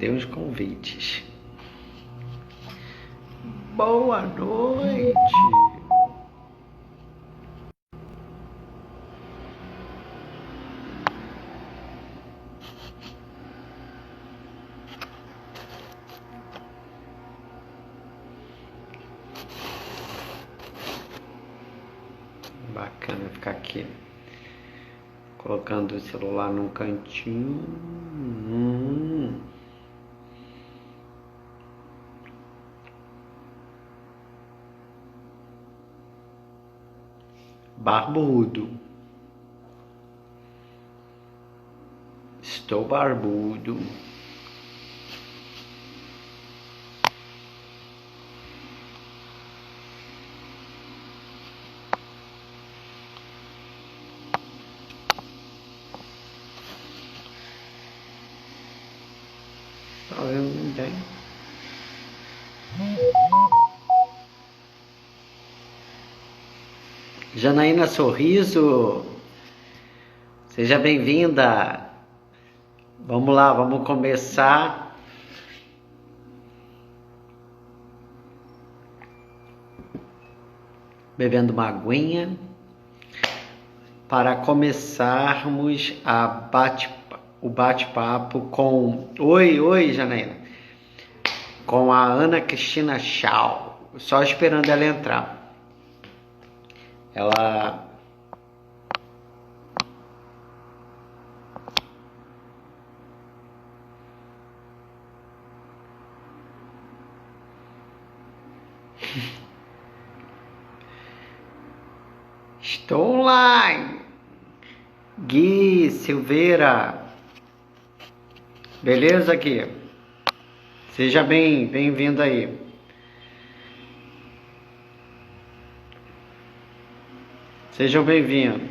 mandei uns convites. Boa noite. Bacana ficar aqui colocando o celular num cantinho. Barbudo. Estou barbudo. Tá vendo ninguém? Janaína Sorriso, seja bem-vinda. Vamos lá, vamos começar. Bebendo uma aguinha para começarmos o bate-papo com... Oi, Janaína. Com a Ana Cristina Schau. Só esperando ela entrar. Ela... Estou online. Gui Silveira. Beleza, Gui? Seja bem-vindo aí. Sejam bem-vindos.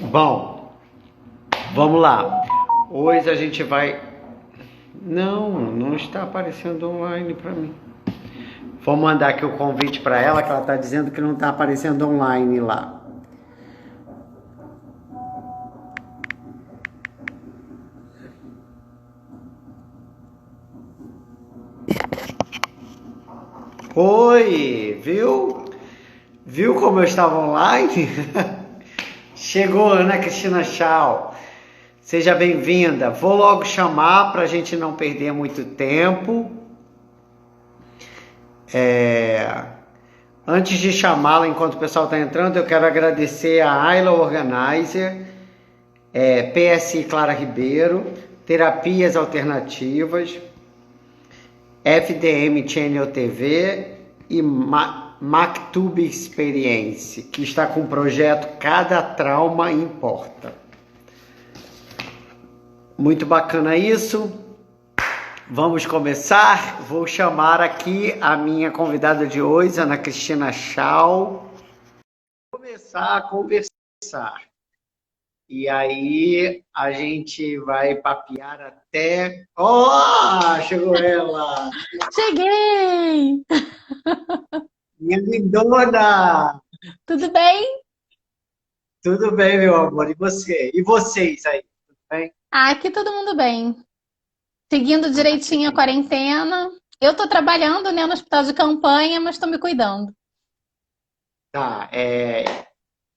Bom, vamos lá. Hoje a gente vai... Não está aparecendo online para mim. Vou mandar aqui o convite para ela, que ela está dizendo que não está aparecendo online lá. Oi, viu? Viu como eu estava online? Chegou Ana Cristina Schau. Seja bem-vinda. Vou logo chamar para a gente não perder muito tempo. Antes de chamá-la, enquanto o pessoal está entrando, eu quero agradecer a Ayla Organizer, PSI Clara Ribeiro, Terapias Alternativas, FDM Channel TV e Maktub Experience, que está com o projeto Cada Trauma Importa. Muito bacana isso. Vamos começar. Vou chamar aqui a minha convidada de hoje, Ana Cristina Schau. Começar a conversar. E aí a gente vai papear até... Oh, chegou ela! Cheguei! Minha lindona! Tudo bem? Tudo bem, meu amor? E você? E vocês aí? Tudo bem? Aqui todo mundo bem. Seguindo direitinho a quarentena. Eu tô trabalhando, né, no hospital de campanha, mas tô me cuidando. Tá,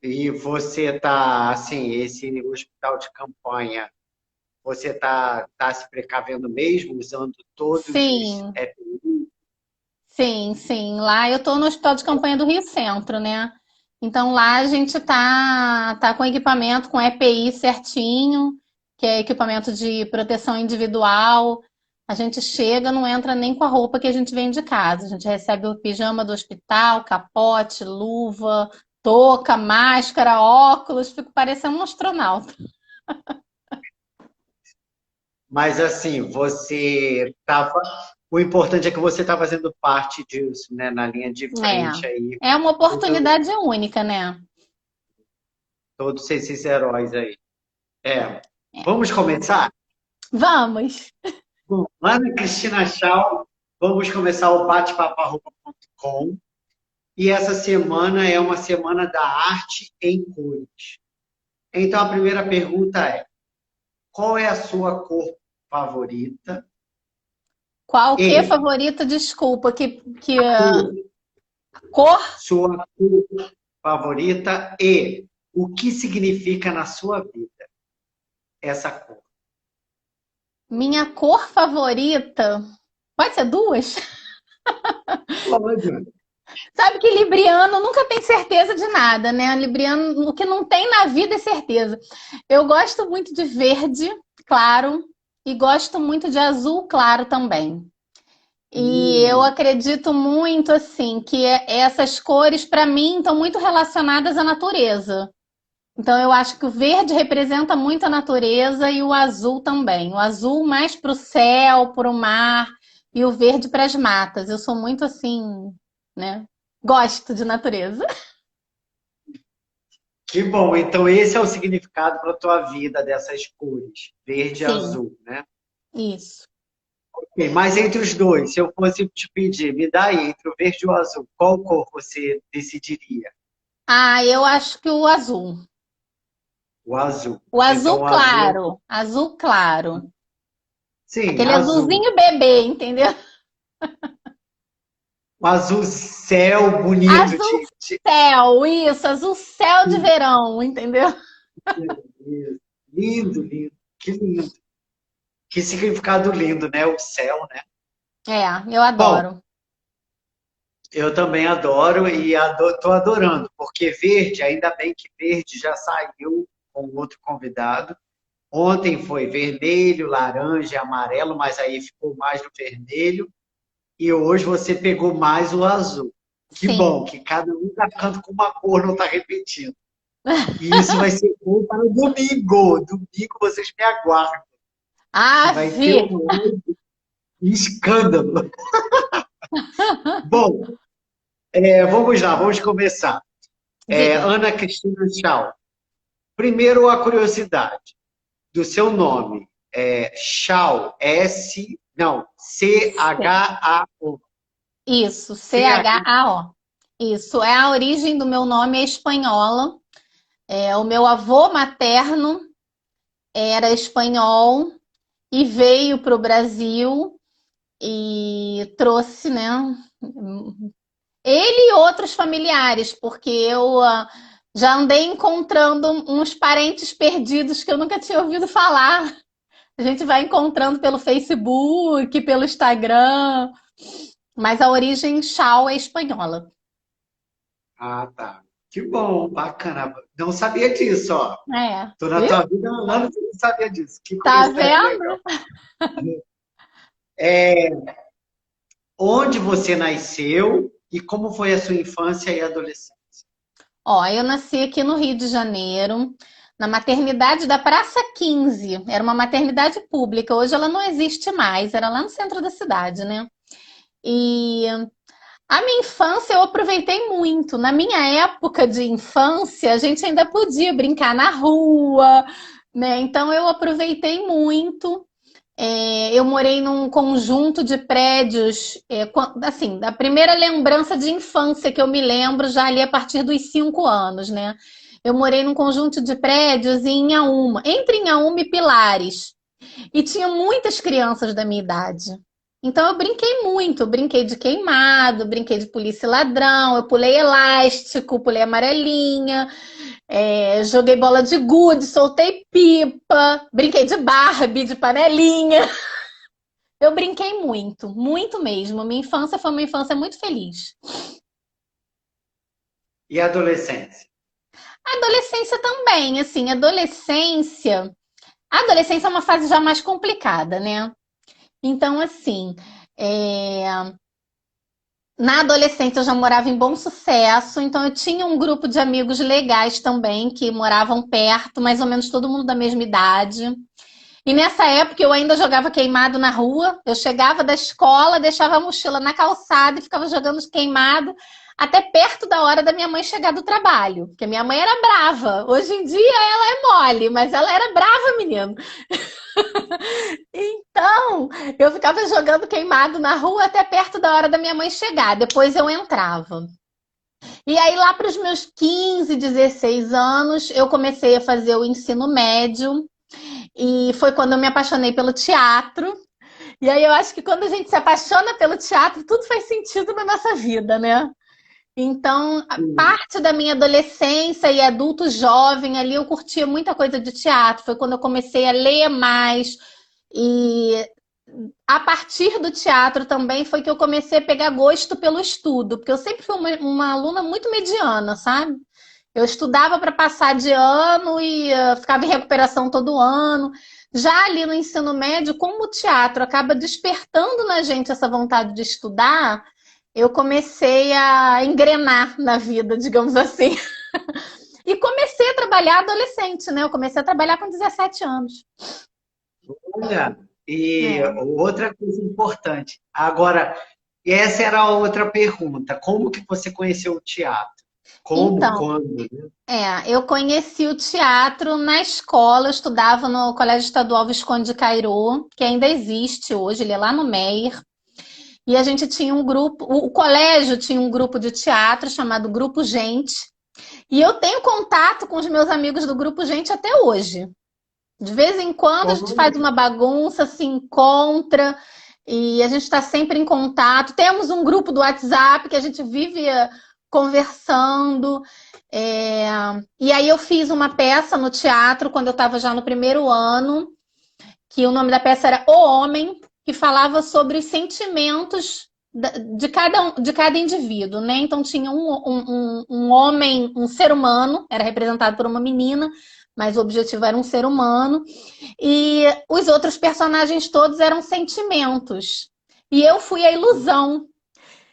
e você tá, assim, esse hospital de campanha, você tá se precavendo mesmo, usando todos os Sim, EPI? sim. Lá eu tô no hospital de campanha do Rio Centro, né? Então lá a gente tá com equipamento, com EPI certinho, que é equipamento de proteção individual. A gente chega, não entra nem com a roupa que a gente vem de casa. A gente recebe o pijama do hospital, capote, luva, touca, máscara, óculos, fico parecendo um astronauta. Mas assim, você estava. O importante é que você está fazendo parte disso, né? Na linha de frente aí, É uma todos, oportunidade única, né? todos esses heróis aí. É. Vamos começar? Vamos! Bom, Ana Cristina Schau, vamos começar o bate-papo@com. E essa semana é uma semana da arte em cores. Então a primeira pergunta é: qual é a sua cor favorita? Qual o que E favorito? Desculpa, que cor, cor? sua cor favorita e o que significa na sua vida essa cor? Minha cor favorita? Pode ser duas? Pode. Sabe que libriano nunca tem certeza de nada, né? Libriano, o que não tem na vida é certeza. Eu gosto muito de verde, claro, e gosto muito de azul claro também. E eu Hum, acredito muito assim que essas cores para mim estão muito relacionadas à natureza. Então eu acho que o verde representa muito a natureza e o azul também. O azul mais para o céu, para o mar e o verde para as matas. Eu sou muito assim, né? Gosto de natureza. que bom. Então esse é o significado para a tua vida dessas cores, verde e Sim, azul, né? isso. Ok, mas entre os dois, se eu fosse te pedir, me dá aí entre o verde e o azul, qual cor você decidiria? Ah, eu acho que o azul. O azul. O azul Então, o azul. claro, azul claro. Sim, Aquele azul. azulzinho bebê, entendeu? Um azul céu bonito Azul céu, isso, azul céu de verão, entendeu? lindo, lindo. Que lindo. Que significado lindo, né? O céu, né? É, eu Bom, adoro. eu também adoro e tô adorando, porque verde, ainda bem que verde já saiu com outro convidado. Ontem foi vermelho, laranja e amarelo, mas aí ficou mais no vermelho. E hoje você pegou mais o azul. Que bom, Sim. que cada um está ficando com uma cor, não está repetindo. E isso vai ser bom para o domingo. Domingo vocês me aguardam, que vai ter Ave! um escândalo. Bom, vamos lá, vamos começar. Diga. Ana Cristina Schau. Primeiro, a curiosidade do seu nome. Schau, não, C-H-A-O. Isso, C-H. C-H-A-O. Isso, é a origem do meu nome é espanhola. O meu avô materno era espanhol e veio para o Brasil e trouxe, né, ele e outros familiares, porque eu já andei encontrando uns parentes perdidos que eu nunca tinha ouvido falar. A gente vai encontrando pelo Facebook, pelo Instagram, mas a origem Chau é espanhola. Ah, tá. Que bom, bacana. Não sabia disso, ó. É, Tô na viu? tua vida há anos e não sabia disso. Que Tá curiosidade legal. vendo? Onde você nasceu e como foi a sua infância e adolescência? Ó, eu nasci aqui no Rio de Janeiro, na maternidade da Praça 15. Era uma maternidade pública. Hoje ela não existe mais, era lá no centro da cidade, né? E a minha infância eu aproveitei muito. Na minha época de infância, a gente ainda podia brincar na rua, né? Então eu aproveitei muito. Eu morei num conjunto de prédios, assim, da primeira lembrança de infância que eu me lembro, já ali a partir dos 5 anos, né? Eu morei num conjunto de prédios em Inhaúma, entre Inhaúma e Pilares. E tinha muitas crianças da minha idade. Então eu brinquei muito, eu brinquei de queimado, brinquei de polícia e ladrão, eu pulei elástico, pulei amarelinha, joguei bola de gude, soltei pipa, brinquei de Barbie, de panelinha. Eu brinquei muito, muito mesmo. Minha infância foi uma infância muito feliz. E a adolescência? A adolescência também, assim, a adolescência é uma fase já mais complicada, né? Então, assim, é, na adolescência eu já morava em Bom Sucesso, então eu tinha um grupo de amigos legais também que moravam perto, mais ou menos todo mundo da mesma idade. E nessa época eu ainda jogava queimado na rua. Eu chegava da escola, deixava a mochila na calçada e ficava jogando queimado até perto da hora da minha mãe chegar do trabalho. Porque minha mãe era brava. Hoje em dia ela é mole, mas ela era brava, menino. Então, eu ficava jogando queimado na rua até perto da hora da minha mãe chegar. Depois eu entrava. E aí, lá para os meus 15, 16 anos, eu comecei a fazer o ensino médio. E foi quando eu me apaixonei pelo teatro. E aí eu acho que quando a gente se apaixona pelo teatro, tudo faz sentido na nossa vida, né? Então, a Sim. parte da minha adolescência e adulto jovem ali, eu curtia muita coisa de teatro. Foi quando eu comecei a ler mais. E a partir do teatro também foi que eu comecei a pegar gosto pelo estudo, porque eu sempre fui uma aluna muito mediana, sabe? Eu estudava para passar de ano e ficava em recuperação todo ano. Já ali no ensino médio, como o teatro acaba despertando na gente essa vontade de estudar, eu comecei a engrenar na vida, digamos assim. E comecei a trabalhar adolescente, né? Eu comecei a trabalhar com 17 anos. Olha, e É. outra coisa importante. Agora, essa era a outra pergunta. Como que você conheceu o teatro? Como, Então, quando, né? eu conheci o teatro na escola, eu estudava no Colégio Estadual Visconde de Cairu, que ainda existe hoje, ele é lá no Meier. E a gente tinha um grupo, o colégio tinha um grupo de teatro chamado Grupo Gente. E eu tenho contato com os meus amigos do Grupo Gente até hoje. De vez em quando a gente faz Olha, uma bagunça, se encontra e a gente está sempre em contato. Temos um grupo do WhatsApp que a gente vive conversando. É, E aí eu fiz uma peça no teatro quando eu estava já no primeiro ano, que o nome da peça era O Homem, que falava sobre os sentimentos de cada indivíduo, né? Então tinha um homem, um ser humano, era representado por uma menina, mas o objetivo era um ser humano, e os outros personagens todos eram sentimentos. E eu fui a ilusão.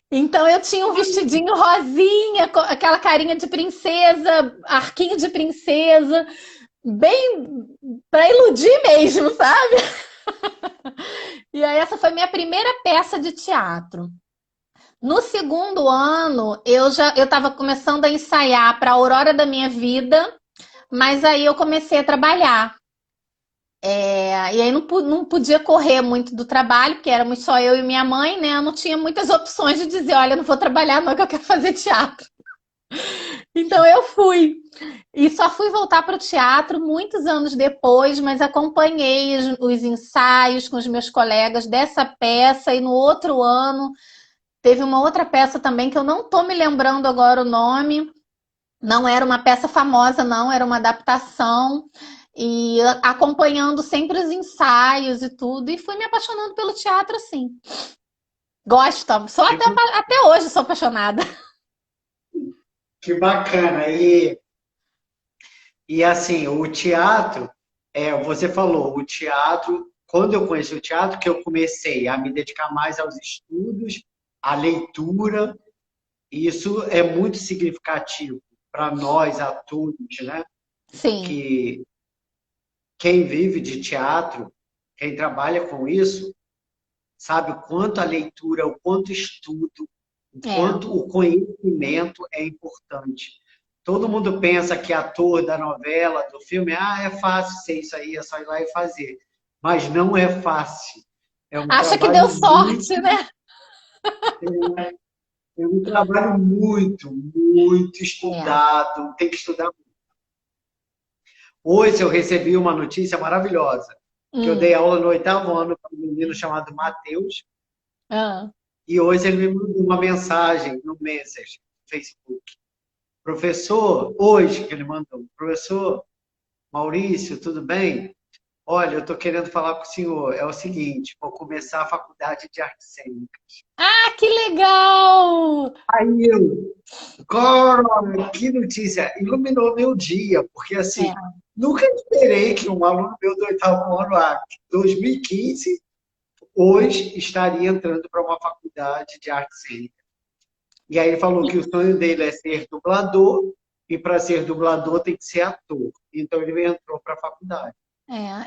Então eu tinha um vestidinho rosinha, aquela carinha de princesa, arquinho de princesa, bem para iludir mesmo, sabe? E aí essa foi minha primeira peça de teatro. No segundo ano, eu estava começando a ensaiar para a Aurora da Minha Vida, mas aí eu comecei a trabalhar. E aí não podia correr muito do trabalho, porque éramos só eu e minha mãe, né? Eu não tinha muitas opções de dizer, olha, eu não vou trabalhar, não, que eu quero fazer teatro. Então eu fui. E só fui voltar para o teatro muitos anos depois, mas acompanhei os ensaios com os meus colegas dessa peça, e no outro ano teve uma outra peça também que eu não estou me lembrando agora o nome. Não era uma peça famosa, não, era uma adaptação. E acompanhando sempre os ensaios e tudo, e fui me apaixonando pelo teatro assim. Gosto, sou que, até hoje sou apaixonada. que bacana. E assim, o teatro, você falou, o teatro, quando eu conheci o teatro, que eu comecei a me dedicar mais aos estudos, à leitura, e isso é muito significativo para nós, atores, né? Sim, Que quem vive de teatro, quem trabalha com isso, sabe o quanto a leitura, o quanto o estudo, o é. quanto o conhecimento é importante. Todo mundo pensa que ator da novela, do filme, é fácil ser isso aí, é só ir lá e fazer. Mas não é fácil. É um Acha que deu trabalho muito, sorte, né? é um trabalho muito, muito É. estudado, tem que estudar. Hoje eu recebi uma notícia maravilhosa, que eu dei Hum. aula no oitavo ano para um menino chamado Matheus, Ah. e hoje ele me mandou uma mensagem no Messenger, no Facebook. Professor, hoje que ele mandou, professor Maurício, tudo bem? Olha, eu estou querendo falar com o senhor. É o seguinte, vou começar a faculdade de artes cênicas. Ah, que legal! Aí eu, cara, que notícia! Iluminou meu dia, porque assim, É. nunca esperei que um aluno meu do oitavo ano, 2015, hoje estaria entrando para uma faculdade de arte cênica. E aí ele falou que o sonho dele é ser dublador, e para ser dublador tem que ser ator. Então ele entrou para a faculdade.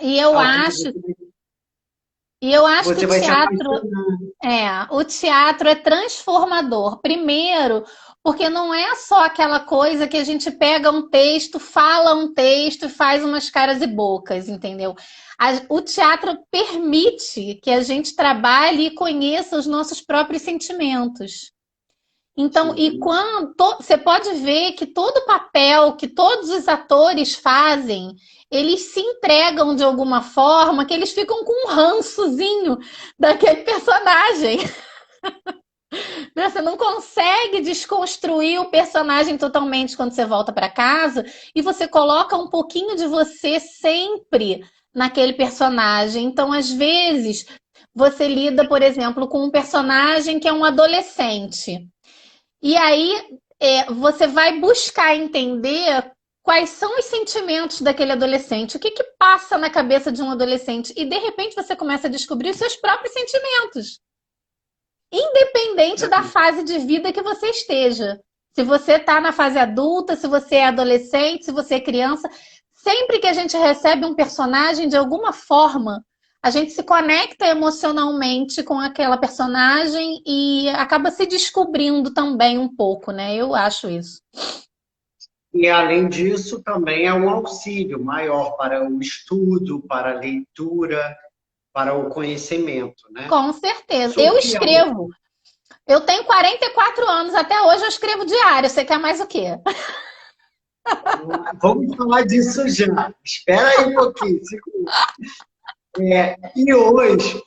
E eu Aqui acho, e eu acho que você vai se apaixonar. o teatro é transformador. Primeiro, porque não é só aquela coisa que a gente pega um texto, fala um texto e faz umas caras e bocas, entendeu? O teatro permite que a gente trabalhe e conheça os nossos próprios sentimentos. Então, e Sim. quando você pode ver que todo papel que todos os atores fazem, eles se entregam de alguma forma, que eles ficam com um rançozinho daquele personagem. Você não consegue desconstruir o personagem totalmente quando você volta para casa e você coloca um pouquinho de você sempre naquele personagem. Então, às vezes, você lida, por exemplo, com um personagem que é um adolescente. E aí você vai buscar entender quais são os sentimentos daquele adolescente, o que que passa na cabeça de um adolescente. E de repente você começa a descobrir os seus próprios sentimentos, independente da fase de vida que você esteja. Se você está na fase adulta, se você é adolescente, se você é criança, sempre que a gente recebe um personagem, de alguma forma, a gente se conecta emocionalmente com aquela personagem e acaba se descobrindo também um pouco, né? Eu acho isso. E, além disso, também é um auxílio maior para o estudo, para a leitura, para o conhecimento, né? Com certeza. Eu Social. escrevo. Eu tenho 44 anos, até hoje eu escrevo diário. Você quer mais o quê? Vamos falar disso já. Espera aí um pouquinho. E hoje,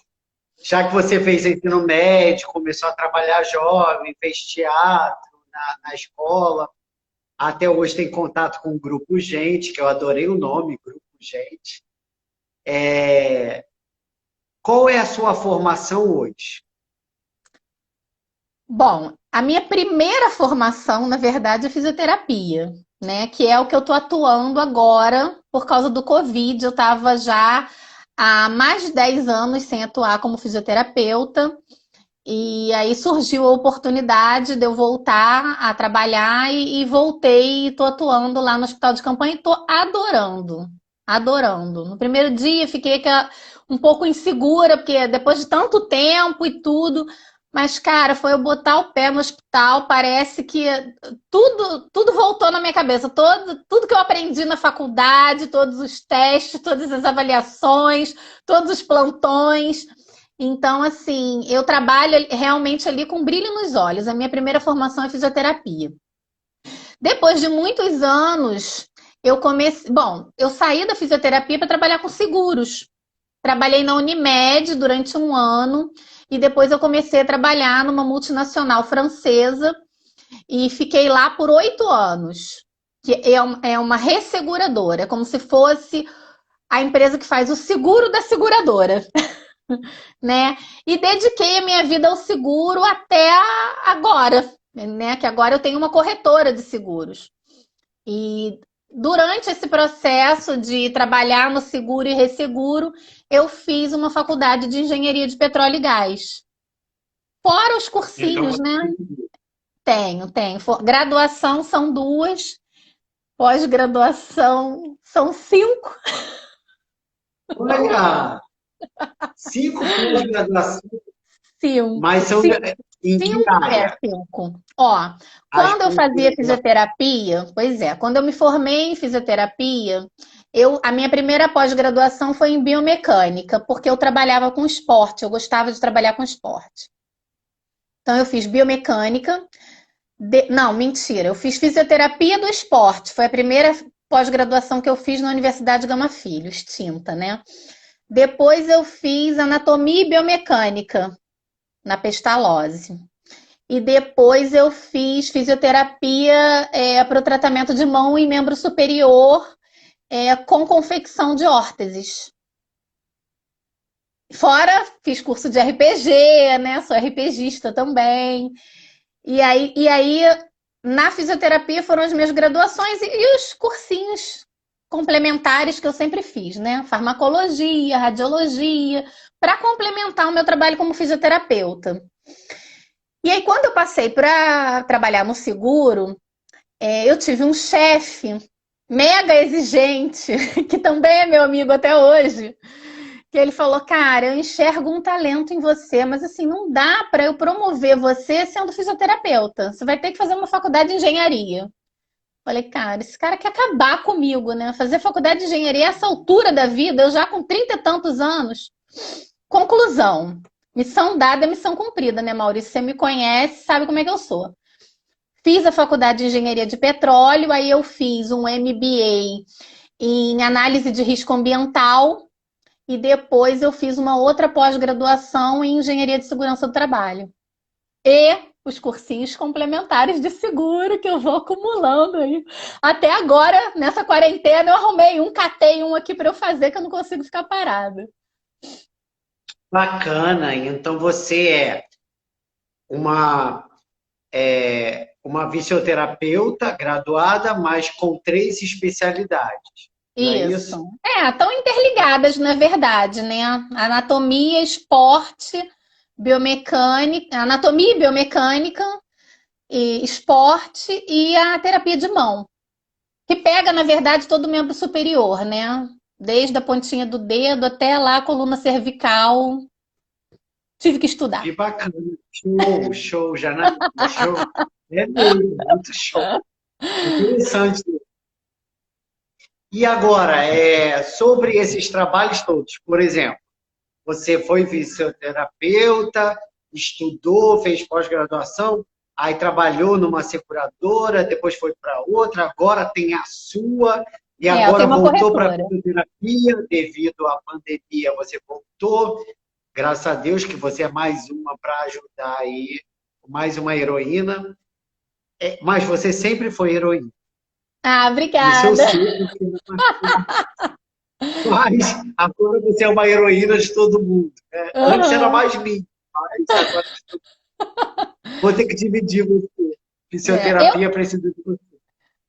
já que você fez ensino médio, começou a trabalhar jovem, fez teatro na escola, até hoje tem contato com o Grupo Gente, que eu adorei o nome, Grupo Gente. Qual é a sua formação hoje? Bom, a minha primeira formação, na verdade, é fisioterapia, né? Que é o que eu estou atuando agora por causa do Covid. Eu estava já há mais de 10 anos sem atuar como fisioterapeuta. E aí surgiu a oportunidade de eu voltar a trabalhar e voltei e estou atuando lá no hospital de campanha e estou adorando, adorando. No primeiro dia fiquei um pouco insegura, porque depois de tanto tempo e tudo, mas cara, foi eu botar o pé no hospital, parece que tudo voltou na minha cabeça, tudo que eu aprendi na faculdade, todos os testes, todas as avaliações, todos os plantões. Então, assim, eu trabalho realmente ali com brilho nos olhos. A minha primeira formação é fisioterapia. Depois de muitos anos, eu comecei. Bom, eu saí da fisioterapia para trabalhar com seguros. Trabalhei na Unimed durante um ano e depois eu comecei a trabalhar numa multinacional francesa e fiquei lá por 8 anos. Que é uma resseguradora, é como se fosse a empresa que faz o seguro da seguradora. Né? E dediquei a minha vida ao seguro até agora, né? Que agora eu tenho uma corretora de seguros. E durante esse processo de trabalhar no seguro e resseguro, eu fiz uma faculdade de engenharia de petróleo e gás. Fora os Então, cursinhos, né? Tenho. Graduação são 2, pós-graduação são 5. olha, 5 pós-graduação, mas são Cinco. em que 5. área? 5. Ó, As quando eu fazia fisioterapia, pois é, quando eu me formei em fisioterapia, a minha primeira pós-graduação foi em biomecânica, porque eu trabalhava com esporte, eu gostava de trabalhar com esporte. Então eu fiz biomecânica, não, mentira, eu fiz fisioterapia do esporte, foi a primeira pós-graduação que eu fiz na Universidade Gama Filho, extinta, né? Depois eu fiz anatomia e biomecânica na Pestalozzi. E depois eu fiz fisioterapia para o tratamento de mão e membro superior com confecção de órteses. Fora, fiz curso de RPG, né? Sou RPGista também. E aí, na fisioterapia foram as minhas graduações e os cursinhos complementares que eu sempre fiz, né? Farmacologia, radiologia, para complementar o meu trabalho como fisioterapeuta. E aí, quando eu passei para trabalhar no seguro, eu tive um chefe mega exigente, que também é meu amigo até hoje, que ele falou, cara, eu enxergo um talento em você, mas assim, não dá para eu promover você sendo fisioterapeuta. Você vai ter que fazer uma faculdade de engenharia. Falei, cara, esse cara quer acabar comigo, né? Fazer faculdade de engenharia a essa altura da vida, eu já com 30 e tantos anos. Conclusão. Missão dada é missão cumprida, né, Maurício? Você me conhece, sabe como é que eu sou. Fiz a faculdade de engenharia de petróleo, aí eu fiz um MBA em análise de risco ambiental e depois eu fiz uma outra pós-graduação em engenharia de segurança do trabalho. E os cursinhos complementares de seguro que eu vou acumulando aí. Até agora, nessa quarentena, eu arrumei um, catei um aqui para eu fazer, que eu não consigo ficar parada. Bacana. Então você é uma, uma fisioterapeuta graduada, mas com 3 especialidades, não é Isso. isso? Estão interligadas, na verdade, né? Anatomia, esporte, biomecânica, anatomia e biomecânica, e esporte e a terapia de mão, que pega, na verdade, todo o membro superior, né? Desde a pontinha do dedo até lá a coluna cervical. Tive que estudar. Que bacana. Show, show, Janaína, show. É mesmo, muito show. Interessante. E agora, sobre esses trabalhos todos, por exemplo, você foi fisioterapeuta, estudou, fez pós-graduação, aí trabalhou numa seguradora, depois foi para outra, agora tem a sua, e Eu agora tenho uma voltou para a corretora. fisioterapia, devido à pandemia você voltou. Graças a Deus que você é mais uma para ajudar aí, mais uma heroína. Mas você sempre foi heroína. Isso eu Obrigada. sei, porque mas agora você é uma heroína de todo mundo. Né? Antes era Uhum. mais mim, mas agora vou ter que dividir você. Eu, Fisioterapia precisa de você.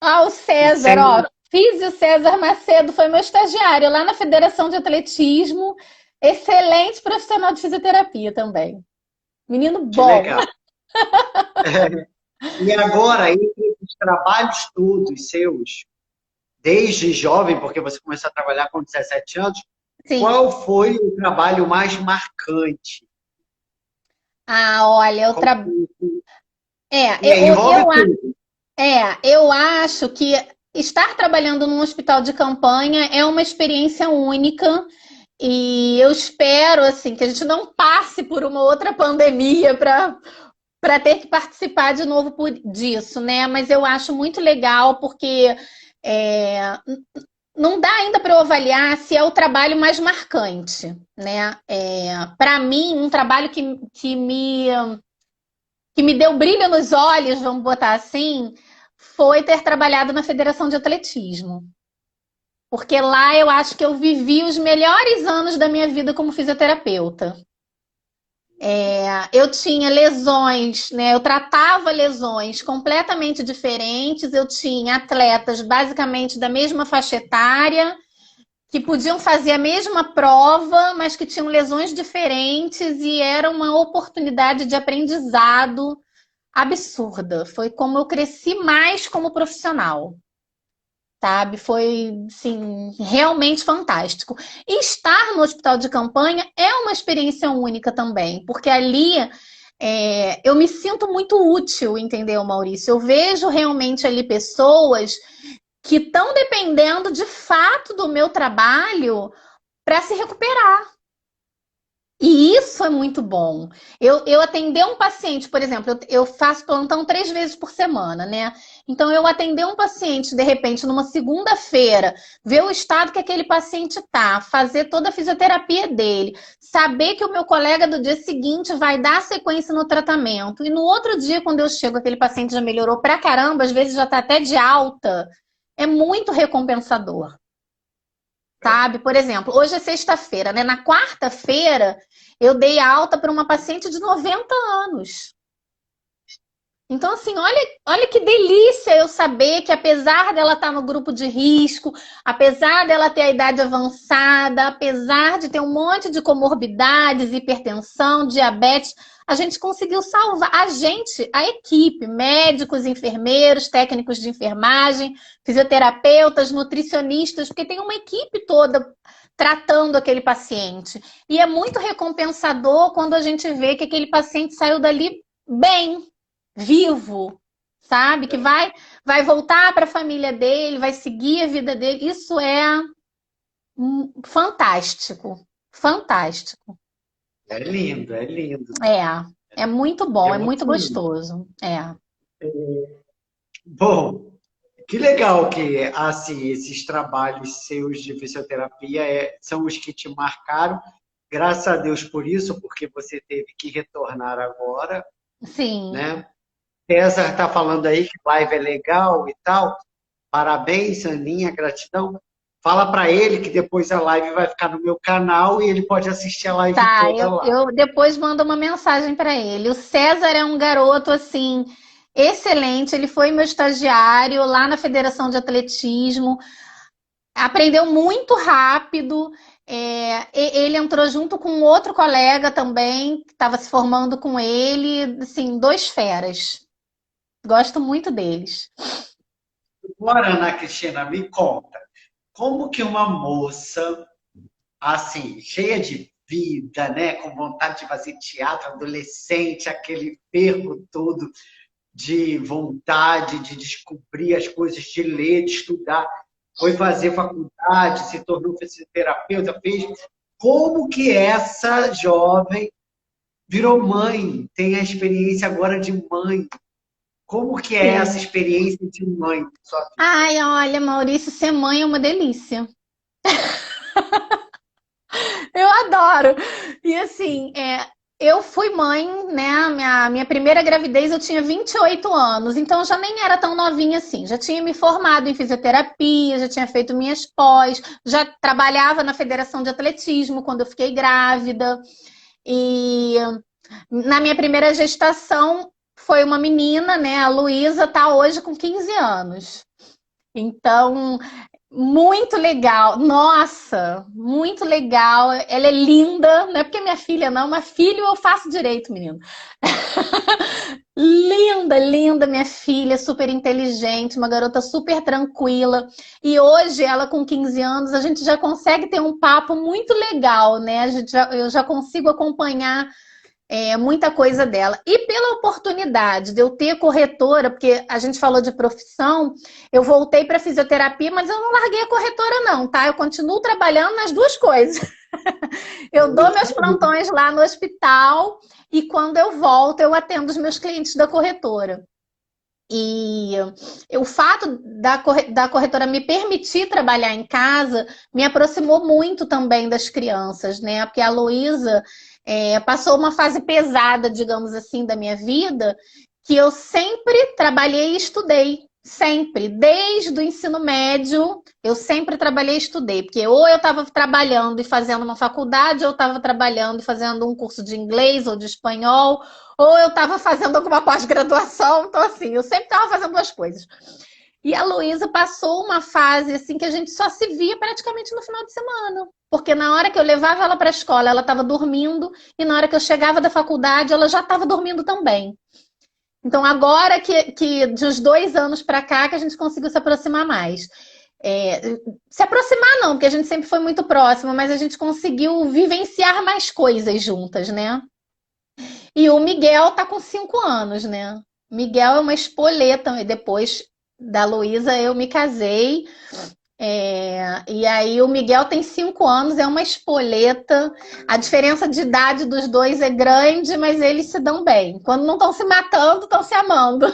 o César, Sem... ó, Físio César Macedo foi meu estagiário lá na Federação de Atletismo. Excelente profissional de fisioterapia também. Menino Que bom. legal. E agora, entre os trabalhos todos seus, desde jovem, porque você começou a trabalhar com 17 anos, Sim. qual foi o trabalho mais marcante? Olha, Como... envolve tudo. eu acho que estar trabalhando num hospital de campanha é uma experiência única e eu espero assim que a gente não passe por uma outra pandemia para ter que participar de novo disso, né? Mas eu acho muito legal porque é, não dá ainda para eu avaliar se é o trabalho mais marcante, né? Para mim, um trabalho que me deu brilho nos olhos, vamos botar assim, foi ter trabalhado na Federação de Atletismo. Porque lá eu acho que eu vivi os melhores anos da minha vida como fisioterapeuta. Eu tinha lesões, né? Eu tratava lesões completamente diferentes. Eu tinha atletas basicamente da mesma faixa etária, que podiam fazer a mesma prova, mas que tinham lesões diferentes e era uma oportunidade de aprendizado absurda. Foi como eu cresci mais como profissional, sabe? Foi, assim, realmente fantástico. E estar no hospital de campanha é uma experiência única também, porque ali eu me sinto muito útil, entendeu, Maurício? Eu vejo realmente ali pessoas que estão dependendo de fato do meu trabalho para se recuperar. E isso é muito bom. Eu atender um paciente, por exemplo, eu faço plantão 3 vezes por semana, né? Então, eu atender um paciente, de repente, numa segunda-feira, ver o estado que aquele paciente tá, fazer toda a fisioterapia dele, saber que o meu colega do dia seguinte vai dar sequência no tratamento, e no outro dia, quando eu chego, aquele paciente já melhorou pra caramba, às vezes já tá até de alta, é muito recompensador. Sabe? Por exemplo, hoje é sexta-feira, né? Na quarta-feira, eu dei alta para uma paciente de 90 anos. Então, assim, olha que delícia eu saber que apesar dela estar no grupo de risco, apesar dela ter a idade avançada, apesar de ter um monte de comorbidades, hipertensão, diabetes, a gente conseguiu salvar. A gente, a equipe, médicos, enfermeiros, técnicos de enfermagem, fisioterapeutas, nutricionistas, porque tem uma equipe toda tratando aquele paciente. E é muito recompensador quando a gente vê que aquele paciente saiu dali bem, vivo, sabe? Que vai voltar para a família dele, vai seguir a vida dele. Isso é fantástico, fantástico. É lindo, é lindo. É muito bom, é muito Emocionante. gostoso. É. Bom, que legal que assim esses trabalhos seus de fisioterapia são os que te marcaram. Graças a Deus por isso, porque você teve que retornar agora, Sim. né? César está falando aí que live é legal e tal. Parabéns, Aninha, gratidão. Fala para ele que depois a live vai ficar no meu canal e ele pode assistir a live Tá, toda lá. eu depois mando uma mensagem para ele. O César é um garoto assim excelente. Ele foi meu estagiário lá na Federação de Atletismo. Aprendeu muito rápido. Ele entrou junto com outro colega também que estava se formando com ele. Assim, dois feras. Gosto muito deles. Agora, Ana Cristina, me conta, como que uma moça, assim, cheia de vida, né, com vontade de fazer teatro, adolescente, aquele fervo todo de vontade de descobrir as coisas, de ler, de estudar, foi fazer faculdade, se tornou fisioterapeuta, fez. Como que essa jovem virou mãe, tem a experiência agora de mãe? Como que é essa Sim. experiência de mãe? Ai, olha, Maurício, ser mãe é uma delícia. Eu adoro. E assim, eu fui mãe, né? Minha primeira gravidez eu tinha 28 anos, então eu já nem era tão novinha assim. Já tinha me formado em fisioterapia, já tinha feito minhas pós, já trabalhava na Federação de Atletismo quando eu fiquei grávida. E na minha primeira gestação foi uma menina, né? A Luísa tá hoje com 15 anos. Então, muito legal. Nossa, muito legal. Ela é linda, não é porque é minha filha, não, mas filho eu faço direito, menino. Linda, linda, minha filha, super inteligente, uma garota super tranquila. E hoje, ela com 15 anos, a gente já consegue ter um papo muito legal, né? Eu já consigo acompanhar muita coisa dela. E pela oportunidade de eu ter corretora, porque a gente falou de profissão, eu voltei para fisioterapia, mas eu não larguei a corretora não, tá? Eu continuo trabalhando nas duas coisas. Eu dou meus plantões lá no hospital e quando eu volto, eu atendo os meus clientes da corretora. E o fato da corretora me permitir trabalhar em casa me aproximou muito também das crianças, né? Porque a Luísa passou uma fase pesada, digamos assim, da minha vida, que eu sempre trabalhei e estudei. Sempre, desde o ensino médio, eu sempre trabalhei e estudei, porque ou eu estava trabalhando e fazendo uma faculdade, ou eu estava trabalhando e fazendo um curso de inglês ou de espanhol, ou eu estava fazendo alguma pós-graduação, então assim, eu sempre estava fazendo duas coisas. E a Luísa passou uma fase assim que a gente só se via praticamente no final de semana. Porque na hora que eu levava ela para a escola, ela estava dormindo, e na hora que eu chegava da faculdade, ela já estava dormindo também. Então, agora que de uns 2 anos para cá, que a gente conseguiu se aproximar mais. Se aproximar não, porque a gente sempre foi muito próxima, mas a gente conseguiu vivenciar mais coisas juntas, né? E o Miguel tá com 5 anos, né? Miguel é uma espoleta. E depois da Luísa eu me casei. E aí o Miguel tem 5 anos, é uma espoleta. A diferença de idade dos dois é grande, mas eles se dão bem. Quando não estão se matando, estão se amando.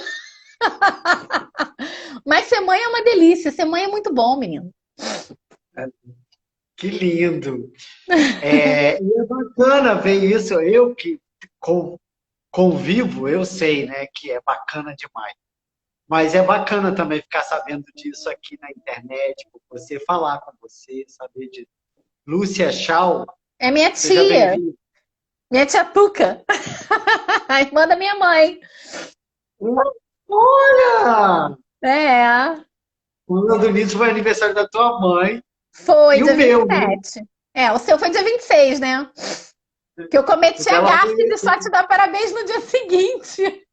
Mas ser mãe é uma delícia. Ser mãe é muito bom, menino. Que lindo! E é bacana ver isso. Eu que convivo, eu sei, né, que é bacana demais. Mas é bacana também ficar sabendo disso aqui na internet, por você falar com você, saber de Lúcia Shaw. É minha Seja tia. bem-vinda. Minha tia Tuca. A irmã da minha mãe. Olha! É. Falando nisso, foi aniversário da tua mãe Foi e dia o vinte meu, e né? sete. O seu foi dia 26, né? Que eu cometi Então, a ela gafe foi- de só te dar parabéns no dia seguinte.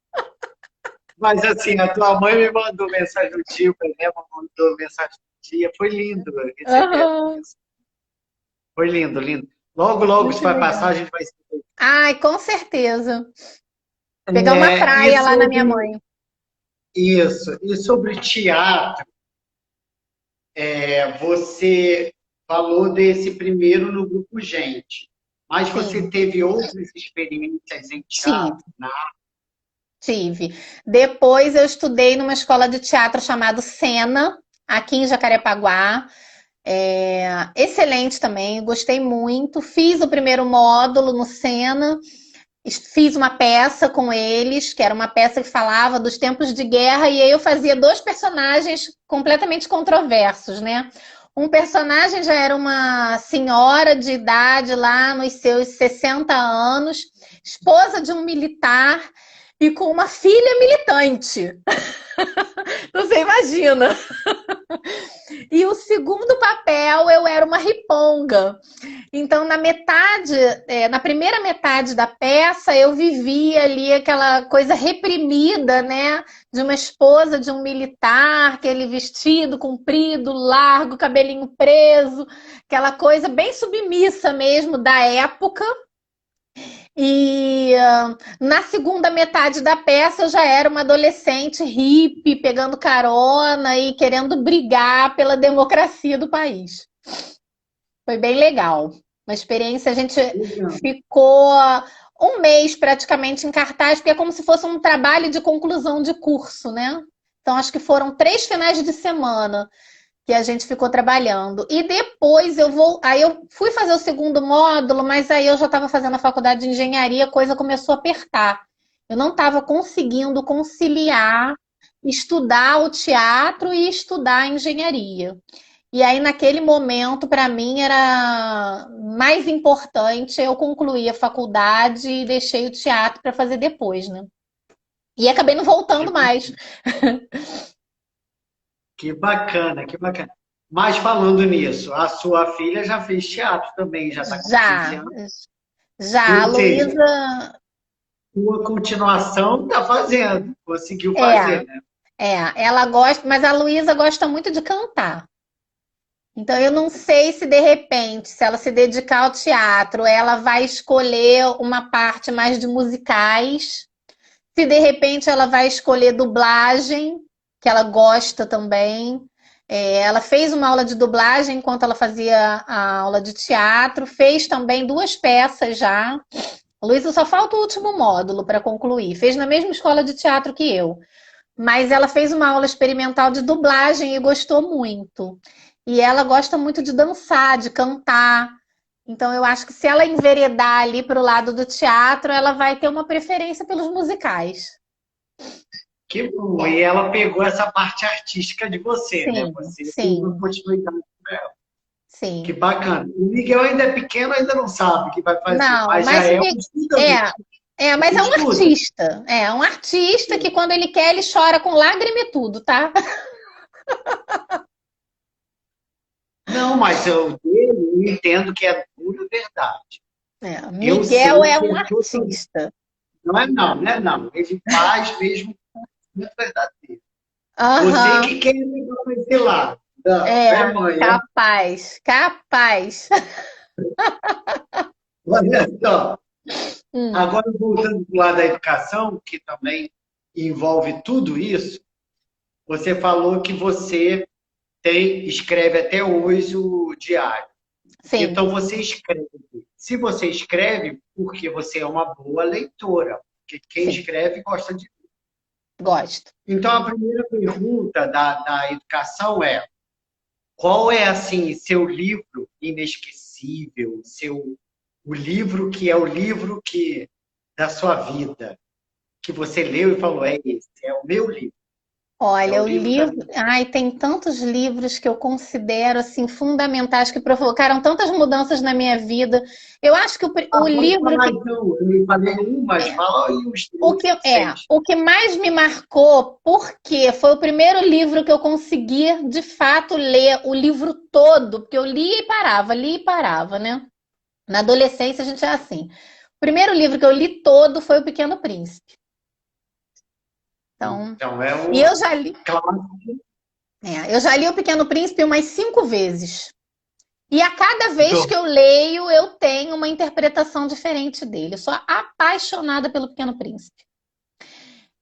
Mas assim, a tua mãe me mandou mensagem do dia, por exemplo, mandou mensagem do dia. Foi lindo receber essa Aham, mensagem. Foi lindo, lindo. Logo, logo isso muito vai passar, legal. a gente vai se ver. Ai, com certeza. Pegar uma E praia lá na minha sobre mãe. isso, e sobre teatro, você falou desse primeiro no grupo Gente, mas você Sim, teve outras experiências em tive, teatro, né? tive. Depois eu estudei numa escola de teatro chamada Sena, aqui em Jacarepaguá. Excelente também, gostei muito. Fiz o primeiro módulo no Sena, fiz uma peça com eles, que era uma peça que falava dos tempos de guerra, e aí eu fazia dois personagens completamente controversos, né? Um personagem já era uma senhora de idade lá nos seus 60 anos, esposa de um militar e com uma filha militante. Você imagina? E o segundo papel eu era uma riponga. Então, na primeira metade da peça, eu vivia ali aquela coisa reprimida, né? De uma esposa de um militar, aquele vestido comprido, largo, cabelinho preso, aquela coisa bem submissa mesmo da época. E na segunda metade da peça eu já era uma adolescente hippie, pegando carona e querendo brigar pela democracia do país. Foi bem legal. Uma experiência, a gente ficou um mês praticamente em cartaz, porque é como se fosse um trabalho de conclusão de curso, né? Então, acho que foram 3 finais de semana que a gente ficou trabalhando. E depois aí eu fui fazer o segundo módulo, mas aí eu já estava fazendo a faculdade de engenharia, a coisa começou a apertar. Eu não estava conseguindo conciliar estudar o teatro e estudar a engenharia. E aí, naquele momento, para mim, era mais importante eu concluir a faculdade e deixei o teatro para fazer depois, né? E acabei não voltando Que, mais. que bacana, que bacana. Mas falando nisso, a sua filha já fez teatro também, já está com 15 Já, anos. já. A Ou seja, Luísa, sua continuação está fazendo, conseguiu é, fazer, né? ela gosta, mas a Luísa gosta muito de cantar. Então, eu não sei se de repente, se ela se dedicar ao teatro, ela vai escolher uma parte mais de musicais. Se de repente ela vai escolher dublagem, que ela gosta também. Ela fez uma aula de dublagem enquanto ela fazia a aula de teatro, fez também 2 peças já. A Luísa só falta o último módulo para concluir. Fez na mesma escola de teatro que eu. Mas ela fez uma aula experimental de dublagem e gostou muito. E ela gosta muito de dançar, de cantar. Então, eu acho que se ela enveredar ali para o lado do teatro, ela vai ter uma preferência pelos musicais. Que bom. E ela pegou essa parte artística de você, né? Sim, Você tem uma sim, continuidade com ela. Que sim. bacana. O Miguel ainda é pequeno, ainda não sabe o que vai fazer, Não, mas já mas é um estudante. mas Ele é um estuda. artista. É um artista que quando ele quer, ele chora com lágrima e tudo, tá? Não, mas o dele, eu entendo que é pura verdade. Eu Miguel sei é que um é totalmente. artista. Não é não, não é não. Ele faz mesmo muito verdadeiro. Você Aham, que quer levar para esse lado. Não, é mãe, é. capaz, capaz. Olha só. Hum, Agora, voltando para o lado da educação, que também envolve tudo isso, você falou que você escreve até hoje o diário. sim, Então, você escreve. Se você escreve, porque você é uma boa leitora, porque quem sim, escreve gosta de. gosto. Então, a primeira pergunta da educação é: qual é, assim, seu livro inesquecível, o livro que é o livro da sua vida, que você leu e falou, é esse, é o meu livro, é o Olha, o livro da livro, minha. ai, tem tantos livros que eu considero assim fundamentais que provocaram tantas mudanças na minha vida. Eu acho que o Pode livro falar, que então. Eu falei um, mas fala aí os três, seis. o que mais me marcou, porque foi o primeiro livro que eu consegui de fato ler o livro todo, porque eu lia e parava, né? Na adolescência a gente é assim. primeiro livro que eu li todo foi O Pequeno Príncipe. Então, Então é e um clássico. eu já li O Pequeno Príncipe umas 5 vezes. E a cada vez do- que eu leio, eu tenho uma interpretação diferente dele. Eu sou apaixonada pelo Pequeno Príncipe.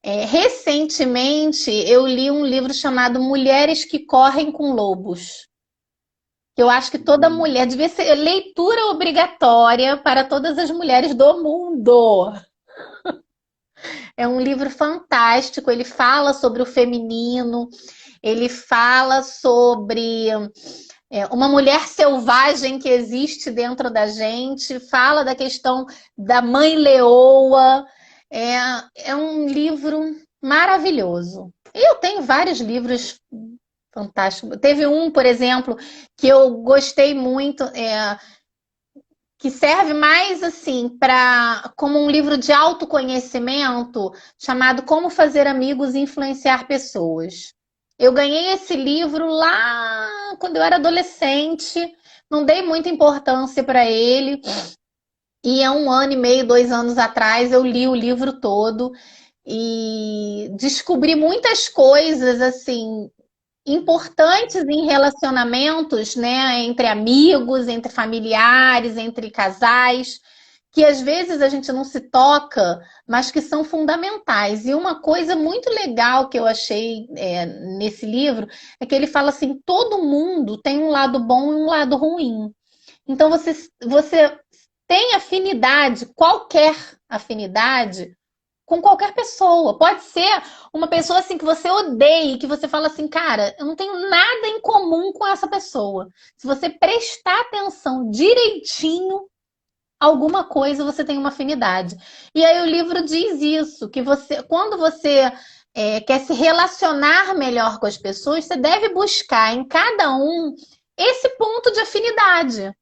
Recentemente, eu li um livro chamado Mulheres que Correm com Lobos. Eu acho que toda mulher devia ser leitura obrigatória para todas as mulheres do mundo. É um livro fantástico. Ele fala sobre o feminino, ele fala sobre uma mulher selvagem que existe dentro da gente, fala da questão da mãe leoa. É um livro maravilhoso. E eu tenho vários livros fantásticos. Teve um, por exemplo, que eu gostei muito, que serve mais assim para como um livro de autoconhecimento, chamado Como Fazer Amigos e Influenciar Pessoas. Eu ganhei esse livro lá quando eu era adolescente, não dei muita importância para ele. E há 1 ano e meio, 2 anos atrás, eu li o livro todo e descobri muitas coisas assim importantes em relacionamentos, né, entre amigos, entre familiares, entre casais, que às vezes a gente não se toca, mas que são fundamentais. E uma coisa muito legal que eu achei nesse livro é que ele fala assim: todo mundo tem um lado bom e um lado ruim. Então você tem afinidade, qualquer afinidade, com qualquer pessoa. Pode ser uma pessoa assim que você odeia, que você fala assim, cara, eu não tenho nada em comum com essa pessoa. Se você prestar atenção direitinho, alguma coisa você tem uma afinidade. E aí o livro diz isso, que você, quando você quer se relacionar melhor com as pessoas, você deve buscar em cada um esse ponto de afinidade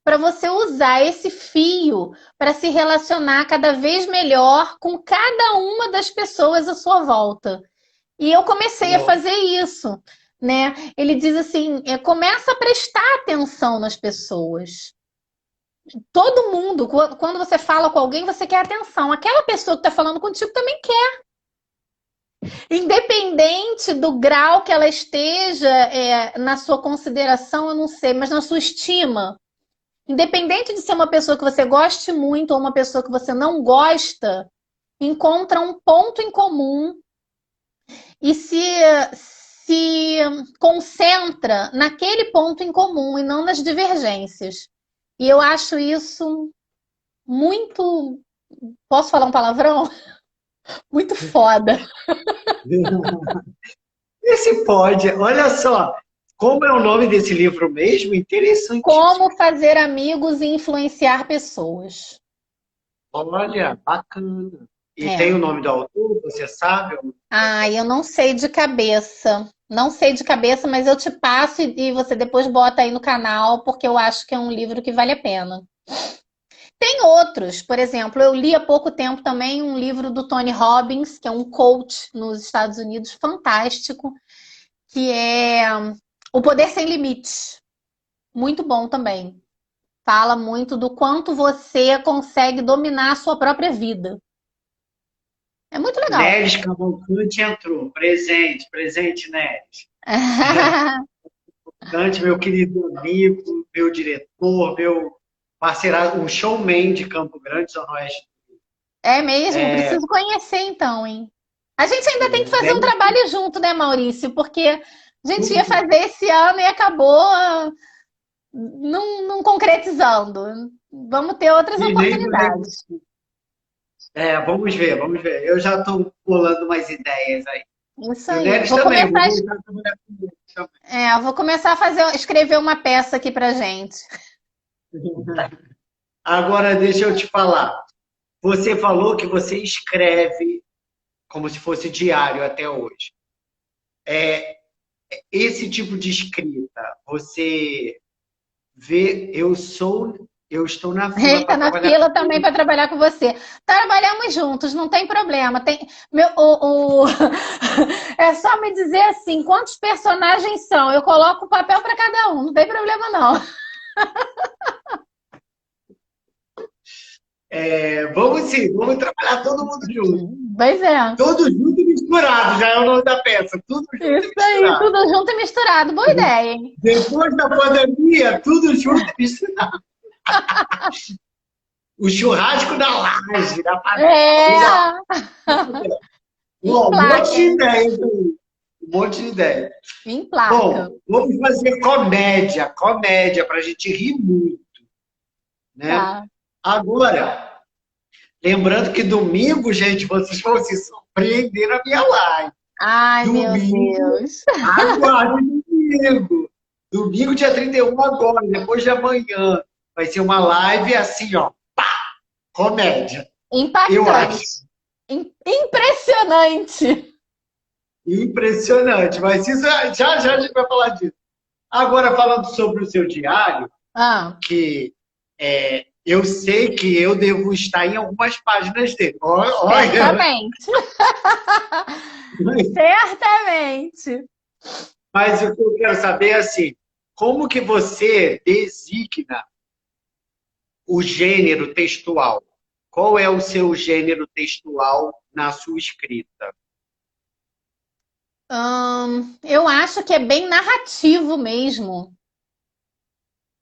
para você usar esse fio para se relacionar cada vez melhor com cada uma das pessoas à sua volta. E eu comecei a fazer isso, né? Ele diz assim, começa a prestar atenção nas pessoas. Todo mundo, quando você fala com alguém, você quer atenção. Aquela pessoa que está falando contigo também quer. Independente do grau que ela esteja na sua consideração, eu não sei, mas na sua estima. Independente de ser uma pessoa que você goste muito ou uma pessoa que você não gosta, encontra um ponto em comum e se concentra naquele ponto em comum e não nas divergências. E eu acho isso muito. Posso falar um palavrão? Muito foda. Esse pode. Olha só, como é o nome desse livro mesmo? Interessantíssimo. Como fazer amigos e influenciar pessoas. Olha, bacana. E tem o É. nome do autor, você sabe? Eu não sei de cabeça. Não sei de cabeça, mas eu te passo e você depois bota aí no canal, porque eu acho que é um livro que vale a pena. Tem outros, por exemplo, eu li há pouco tempo também um livro do Tony Robbins, que é um coach nos Estados Unidos, fantástico, que é O Poder Sem Limites. Muito bom também. Fala muito do quanto você consegue dominar a sua própria vida. É muito legal. Neres Cavalcante entrou. Presente, presente, Neres. Cavalcante, meu querido amigo, meu diretor, meu parceiro, um showman de Campo Grande, Zona Oeste. É mesmo? É, Preciso conhecer então, hein? A gente ainda tem que fazer um Neres, trabalho junto, né, Maurício? Porque a gente ia fazer esse ano e acabou não concretizando. Vamos ter outras e nem oportunidades. vamos ver, vamos ver. Eu já estou pulando umas ideias aí. Isso E o aí. Neres também, vou voltar a trabalhar com ele também. Vou começar a escrever uma peça aqui pra gente. Agora, deixa eu te falar. Você falou que você escreve como se fosse diário até hoje. Esse tipo de escrita, você vê, eu estou na Ele fila está para na trabalhar fila com também ele. para trabalhar com você. Trabalhamos juntos, não tem problema. É só me dizer assim, quantos personagens são? Eu coloco o papel para cada um, não tem problema não. Vamos sim, vamos trabalhar todo mundo junto. Pois é. Tudo junto e misturado, já é o nome da peça. Tudo junto e Isso aí, misturado. tudo junto e misturado. Boa ideia, hein? Depois da pandemia, tudo junto e misturado. O churrasco da laje, da família. É, Um emplaca, monte de hein? ideias aí. Um monte de ideias. Emplaca. Bom, vamos fazer comédia, para a gente rir muito, né? Tá. Agora, lembrando que domingo, gente, vocês vão se surpreender na minha live. Ai, meu Domingo, Deus. aguarde domingo. Domingo, dia 31 agora, depois de amanhã. Vai ser uma live assim, ó, pá, comédia. Eu Impactante. acho. Impressionante. Impressionante. Mas isso, já a gente vai falar disso. Agora, falando sobre o seu diário, Ah, que eu sei que eu devo estar em algumas páginas dele. Olha, certamente. Certamente. mas o que eu quero saber é assim, como que você designa o gênero textual? Qual é o seu gênero textual na sua escrita? Eu acho que é bem narrativo mesmo.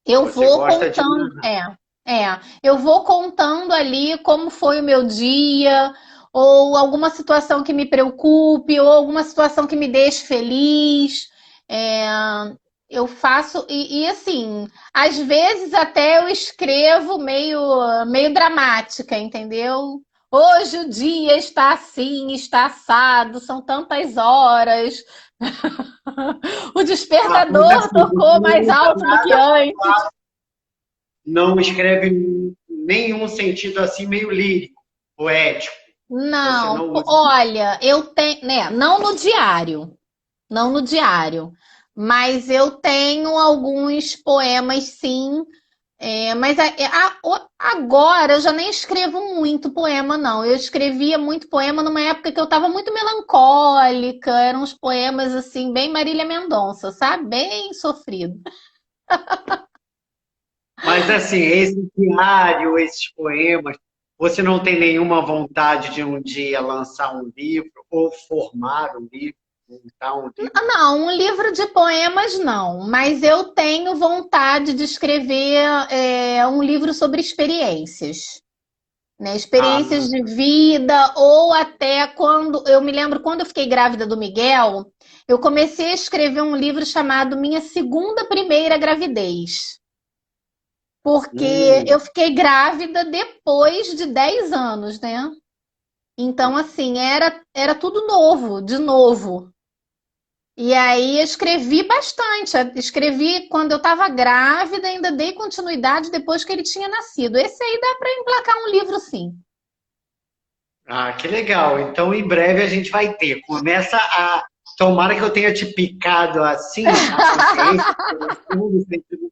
Eu Você vou gosta de contando, narrar? eu vou contando ali como foi o meu dia, ou alguma situação que me preocupe, ou alguma situação que me deixe feliz. É, eu faço, e assim, às vezes até eu escrevo meio dramática, entendeu? Hoje o dia está assim, está assado, são tantas horas. O Mas despertador assim, você tocou mais não usa alto do que nada, antes. não escreve nenhum sentido assim meio lírico, poético. Você Não, não usa. olha, eu tenho, né, não no diário, não no diário, mas eu tenho alguns poemas, sim. Mas agora eu já nem escrevo muito poema, não. Eu escrevia muito poema numa época que eu estava muito melancólica, eram uns poemas assim, bem Marília Mendonça, sabe? Bem sofrido. Mas assim, esse diário, esses poemas, você não tem nenhuma vontade de um dia lançar um livro ou formar um livro, montar um livro? Não, um livro de poemas não, mas eu tenho vontade de escrever um livro sobre experiências, né? Experiências Ah, de vida, ou até quando. Eu me lembro quando eu fiquei grávida do Miguel, eu comecei a escrever um livro chamado Minha Segunda Primeira Gravidez. Porque hum. eu fiquei grávida depois de 10 anos, né? Então, assim, era tudo novo, de novo. E aí eu escrevi bastante. Escrevi quando eu estava grávida, ainda dei continuidade depois que ele tinha nascido. Esse aí dá para emplacar um livro, sim. Ah, que legal. Então, em breve a gente vai ter. Começa a. Tomara que eu tenha te picado assim, na consciência,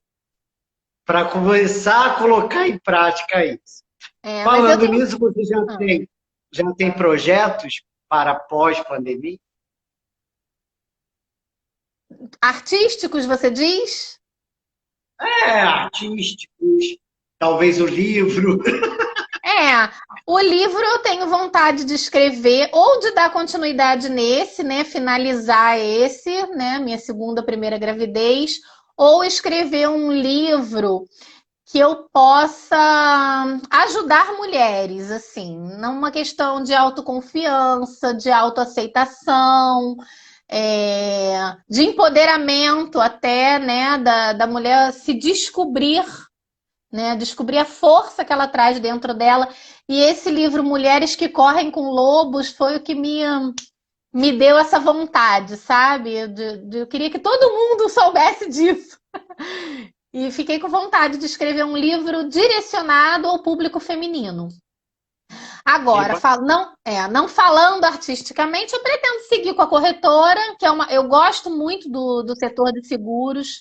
para começar a colocar em prática isso. Mas eu Falando tenho. nisso, você já tem projetos para pós-pandemia? Artísticos, você diz? Artísticos, talvez o livro. É, o livro eu tenho vontade de escrever ou de dar continuidade nesse, né? Finalizar esse, né? Minha segunda, primeira gravidez, ou escrever um livro que eu possa ajudar mulheres, assim, numa questão de autoconfiança, de autoaceitação, de empoderamento até, né, da mulher se descobrir, né, descobrir a força que ela traz dentro dela. E esse livro Mulheres que Correm com Lobos foi o que me deu essa vontade, sabe? Eu queria que todo mundo soubesse disso. E fiquei com vontade de escrever um livro direcionado ao público feminino. Agora, não falando artisticamente, eu pretendo seguir com a corretora, que eu gosto muito do setor de seguros.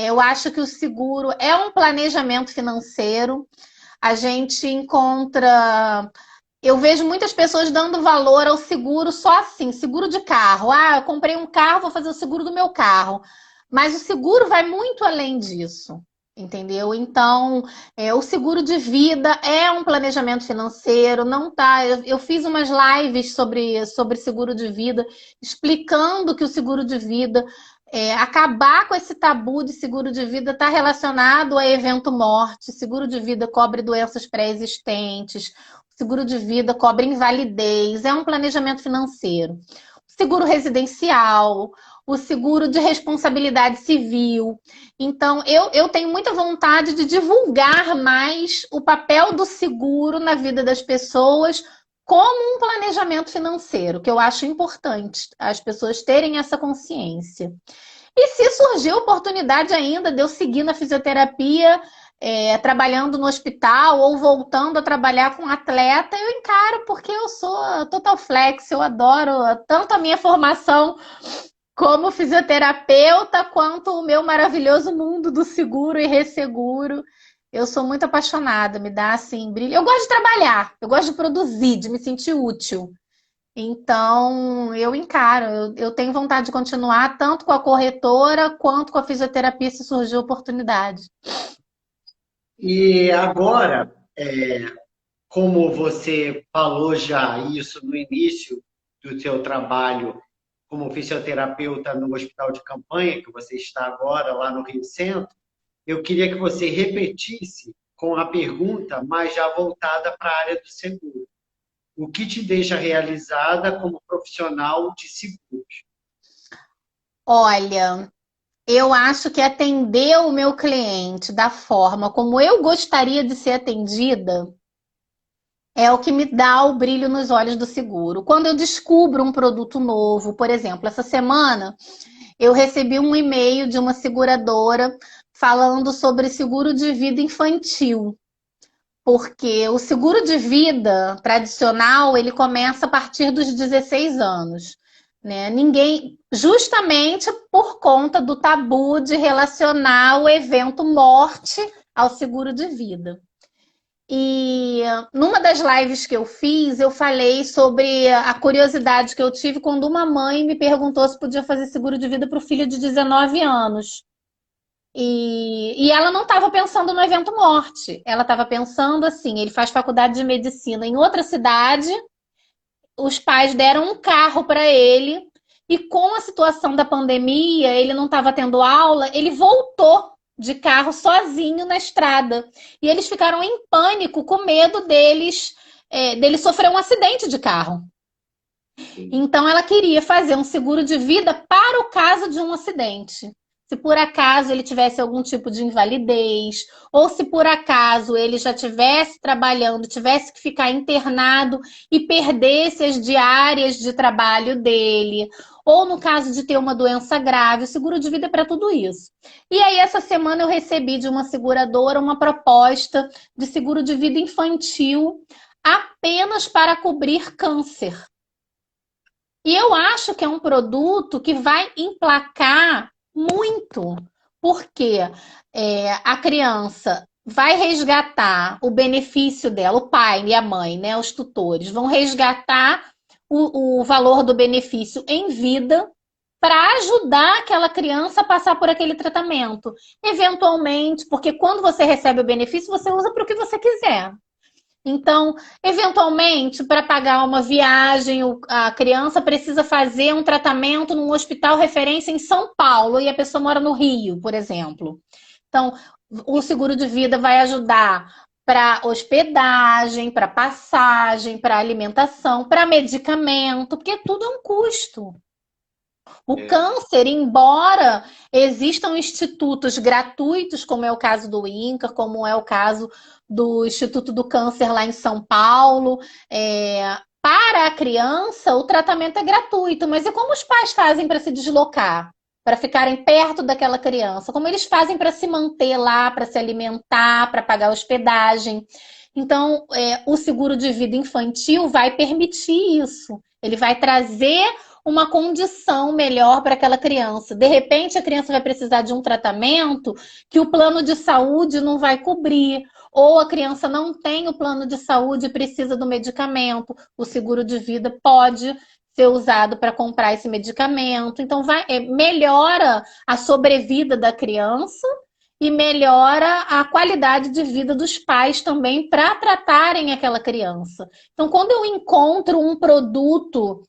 Eu acho que o seguro é um planejamento financeiro. A gente encontra. Eu vejo muitas pessoas dando valor ao seguro só assim, seguro de carro. Ah, eu comprei um carro, vou fazer o seguro do meu carro. Mas o seguro vai muito além disso. entendeu? Então, o seguro de vida é um planejamento financeiro, não tá. Eu fiz umas lives sobre seguro de vida, explicando que o seguro de vida, acabar com esse tabu de seguro de vida está relacionado a evento morte. Seguro de vida cobre doenças pré-existentes, seguro de vida cobre invalidez, é um planejamento financeiro. Seguro residencial, o seguro de responsabilidade civil. Então, eu tenho muita vontade de divulgar mais o papel do seguro na vida das pessoas como um planejamento financeiro, que eu acho importante as pessoas terem essa consciência. E se surgir oportunidade ainda de eu seguir na fisioterapia, trabalhando no hospital ou voltando a trabalhar com atleta, eu encaro porque eu sou total flex, eu adoro tanto a minha formação como fisioterapeuta, quanto o meu maravilhoso mundo do seguro e resseguro. Eu sou muito apaixonada, me dá assim brilho. Eu gosto de trabalhar, eu gosto de produzir, de me sentir útil. Então, eu encaro, eu tenho vontade de continuar tanto com a corretora quanto com a fisioterapia se surgir oportunidade. E agora, como você falou já isso no início do seu trabalho como fisioterapeuta no hospital de campanha, que você está agora lá no Rio Centro, eu queria que você repetisse com a pergunta, mas já voltada para a área do seguro. O que te deixa realizada como profissional de seguros? Olha, eu acho que atender o meu cliente da forma como eu gostaria de ser atendida é o que me dá o brilho nos olhos do seguro. Quando eu descubro um produto novo, por exemplo, essa semana eu recebi um e-mail de uma seguradora falando sobre seguro de vida infantil, porque o seguro de vida tradicional, ele começa a partir dos 16 anos, né? Ninguém, justamente por conta do tabu de relacionar o evento morte ao seguro de vida. E numa das lives que eu fiz, eu falei sobre a curiosidade que eu tive quando uma mãe me perguntou se podia fazer seguro de vida para o filho de 19 anos. E ela não estava pensando no evento morte. Ela estava pensando assim: ele faz faculdade de medicina em outra cidade, os pais deram um carro para ele, e com a situação da pandemia, ele não estava tendo aula, ele voltou de carro sozinho na estrada. E eles ficaram em pânico, com medo dele sofrer um acidente de carro. Então, ela queria fazer um seguro de vida para o caso de um acidente. Se por acaso ele tivesse algum tipo de invalidez, ou se por acaso ele já estivesse trabalhando, tivesse que ficar internado e perdesse as diárias de trabalho dele, ou no caso de ter uma doença grave, o seguro de vida é para tudo isso. E aí, essa semana, eu recebi de uma seguradora uma proposta de seguro de vida infantil apenas para cobrir câncer. E eu acho que é um produto que vai emplacar muito, porque a criança vai resgatar o benefício dela, o pai e a mãe, né, os tutores, vão resgatar o valor do benefício em vida para ajudar aquela criança a passar por aquele tratamento. Eventualmente, porque quando você recebe o benefício, você usa para o que você quiser. Então, eventualmente, para pagar uma viagem, a criança precisa fazer um tratamento num hospital referência em São Paulo e a pessoa mora no Rio, por exemplo. Então, o seguro de vida vai ajudar para hospedagem, para passagem, para alimentação, para medicamento, porque tudo é um custo. O câncer, embora existam institutos gratuitos, como é o caso do INCA, como é o caso do Instituto do Câncer lá em São Paulo, para a criança o tratamento é gratuito, mas e como os pais fazem para se deslocar? Para ficarem perto daquela criança? Como eles fazem para se manter lá, para se alimentar, para pagar hospedagem? Então, o seguro de vida infantil vai permitir isso. Ele vai trazer uma condição melhor para aquela criança. De repente, a criança vai precisar de um tratamento que o plano de saúde não vai cobrir, ou a criança não tem o plano de saúde e precisa do medicamento. O seguro de vida pode ser usado para comprar esse medicamento. Então, melhora a sobrevida da criança e melhora a qualidade de vida dos pais também para tratarem aquela criança. Então, quando eu encontro um produto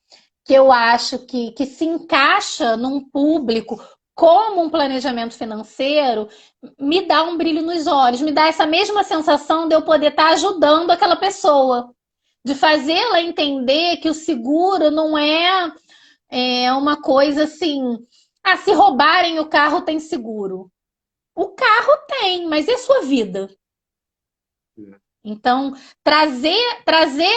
que eu acho que se encaixa num público como um planejamento financeiro, me dá um brilho nos olhos, me dá essa mesma sensação de eu poder estar ajudando aquela pessoa, de fazê-la entender que o seguro não é uma coisa assim, ah, se roubarem o carro tem seguro. O carro tem, mas e a sua vida? Então, trazer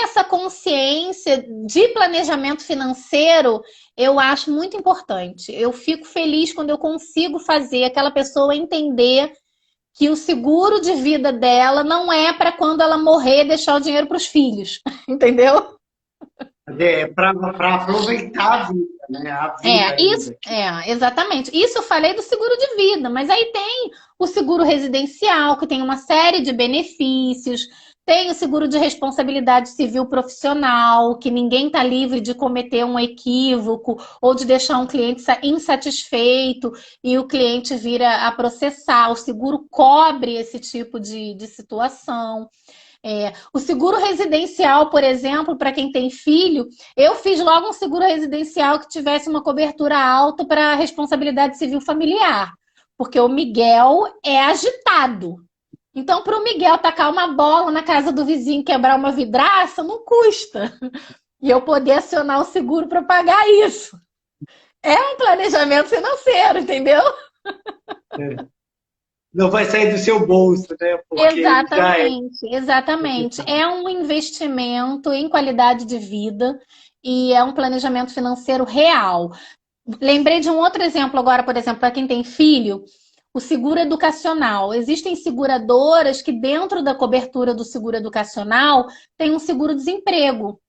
essa consciência de planejamento financeiro, eu acho muito importante. Eu fico feliz quando eu consigo fazer aquela pessoa entender que o seguro de vida dela não é para quando ela morrer deixar o dinheiro para os filhos, entendeu? Para aproveitar a vida, né? A vida Isso, ainda. exatamente. Isso eu falei do seguro de vida, mas aí tem o seguro residencial, que tem uma série de benefícios, tem o seguro de responsabilidade civil profissional, que ninguém está livre de cometer um equívoco ou de deixar um cliente insatisfeito e o cliente vira a processar. O seguro cobre esse tipo de situação. O seguro residencial, por exemplo, para quem tem filho, eu fiz logo um seguro residencial que tivesse uma cobertura alta para responsabilidade civil familiar, porque o Miguel é agitado. Então, para o Miguel tacar uma bola na casa do vizinho, quebrar uma vidraça, não custa. E eu poder acionar o seguro para pagar isso. É um planejamento financeiro, entendeu? Não vai sair do seu bolso, né? Porque já é. Exatamente. É um investimento em qualidade de vida e é um planejamento financeiro real. Lembrei de um outro exemplo agora, por exemplo, para quem tem filho, o seguro educacional. Existem seguradoras que, dentro da cobertura do seguro educacional, tem um seguro-desemprego.